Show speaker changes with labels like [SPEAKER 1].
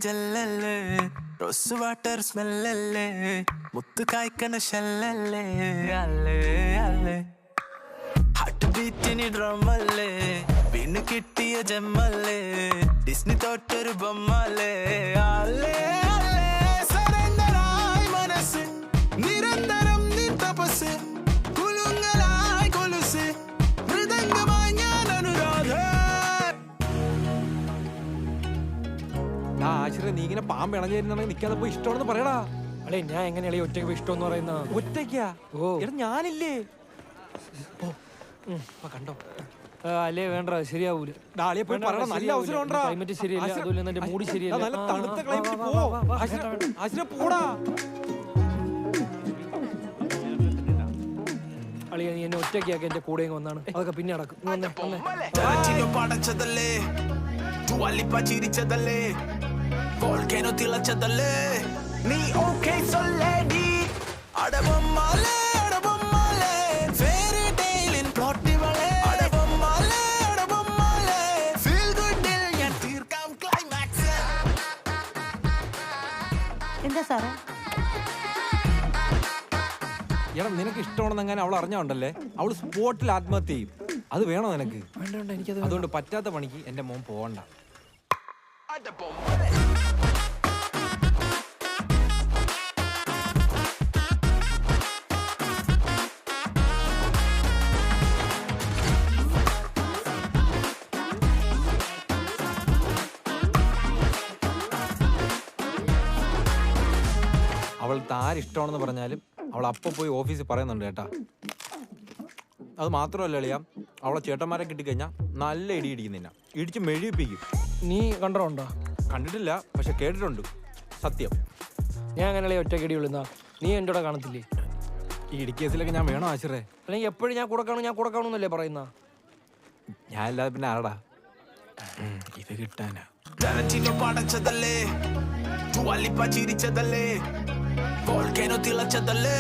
[SPEAKER 1] ജല്ലല്ലേ rose water സ്മെല്ലല്ലേ മുത്തു കായ്ക്കണ ഷല്ലല്ലേ അല്ലേ അല്ലേ heart ബീറ്റിന് ഡ്രമ്മല്ലേ വീണ് കിട്ടിയ ജമ്മല്ലേ ഡിസ്നി തോറ്റൊരു ബൊമ്മല്ലേ അല്ലേ അല്ലേ സറണ്ടറായി മനസ്സ് നിരന്തരം നിൻ തപസ് കുലുങ്ങലായി കൊലുസ് മൃദംഗമായി ഞാൻ അനുരാധ.
[SPEAKER 2] ആശ്രയ നീ ഇങ്ങനെ പാമ്പ് ഇണഞ്ഞിരുന്നെങ്കിൽ നിൽക്കാതെ പോയി ഇഷ്ടമാണെന്ന് പറയടാ.
[SPEAKER 3] അല്ലേ ഞാൻ എങ്ങനെയാ ഒറ്റയ്ക്ക് ഇഷ്ടം എന്ന് പറയുന്ന
[SPEAKER 2] ഒറ്റയ്ക്കാ?
[SPEAKER 3] ഓ
[SPEAKER 2] എടാ ഞാനില്ലേ. കണ്ടോ
[SPEAKER 3] അല്ലേ വേണ്ട ശരിയാവൂല.
[SPEAKER 2] ഡാളിയെ പോയി പറയടാ, നല്ല അവസരം ഉണ്ടാ.
[SPEAKER 3] ക്ലൈമറ്റ് ശരിയല്ല, അതുപോലെ എന്റെ മൂഡ് ശരിയല്ല.
[SPEAKER 2] നല്ല തണുത്ത ക്ലൈമറ്റ് പോ. ആശ്രയ പോടാ.
[SPEAKER 3] അളിയ നീ എന്നെ ഒറ്റയ്ക്കാക്കി എന്റെ കൂടെ വന്നാണ്, അതൊക്കെ പിന്നെ നടക്കും.
[SPEAKER 1] പടച്ചതല്ലേ ചിരിച്ചതല്ലേ വോൾക്കാനോ തിളച്ചതല്ലേ നീ ഓക്കേ സൊല്ലേടി അടവമ്മാലേ അടവമ്മാലേ ഫെയറി ടെയിലിൻ പ്ലോട്ടിവളേ അടവമ്മാലേ അടവമ്മാലേ ഫീൽ ഗുഡിൽ ഞാൻ തീർക്കാം ക്ലൈമാക്സ്.
[SPEAKER 4] എന്താ സാറേ?
[SPEAKER 2] എടാ നിനക്ക് ഇഷ്ടമാണെന്നെങ്ങനെ അവൾ അറിഞ്ഞോണ്ടല്ലേ അവള് സ്പോട്ടിൽ ആത്മഹത്യ ചെയ്യും. അത് വേണോ നിനക്ക്?
[SPEAKER 3] വേണ്ട എനിക്കത്.
[SPEAKER 2] അതുകൊണ്ട് പറ്റാത്ത പണിക്ക് എന്റെ മോൻ പോവണ്ട. അവൾക്ക് ആരിഷ്ടമാണെന്ന് പറഞ്ഞാലും അവൾ അപ്പം പോയി ഓഫീസിൽ പറയുന്നുണ്ട് കേട്ടാ. അത് മാത്രമല്ല അളിയാ, അവളെ ചേട്ടന്മാരെ കിട്ടിക്കഴിഞ്ഞാൽ നല്ല ഇടി ഇടിക്കുന്നില്ല, ഇടിച്ച് മെഴിയിപ്പിക്കും.
[SPEAKER 3] നീ കണ്ടോ?
[SPEAKER 2] കണ്ടിട്ടില്ല, പക്ഷെ കേട്ടിട്ടുണ്ട്. സത്യം.
[SPEAKER 3] ഞാൻ അങ്ങനെയല്ലേ ഒറ്റയ്ക്കടി വിളുന്ന, നീ എൻ്റെ കൂടെ കാണത്തില്ലേ?
[SPEAKER 2] ഈ ഇടിക്കേസിലൊക്കെ ഞാൻ വേണോ ആശ്രേ?
[SPEAKER 3] അല്ലെങ്കിൽ എപ്പോഴും ഞാൻ കൂടെ കാണുന്നല്ലേ പറയുന്ന?
[SPEAKER 2] ഞാൻ അല്ലാതെ പിന്നെ ആരടാ? ഇത് കിട്ടാനാ
[SPEAKER 1] പടച്ചതല്ലേ ചിരിച്ചതല്ലേ വോൾക്കാനോ തിളച്ചതല്ലേ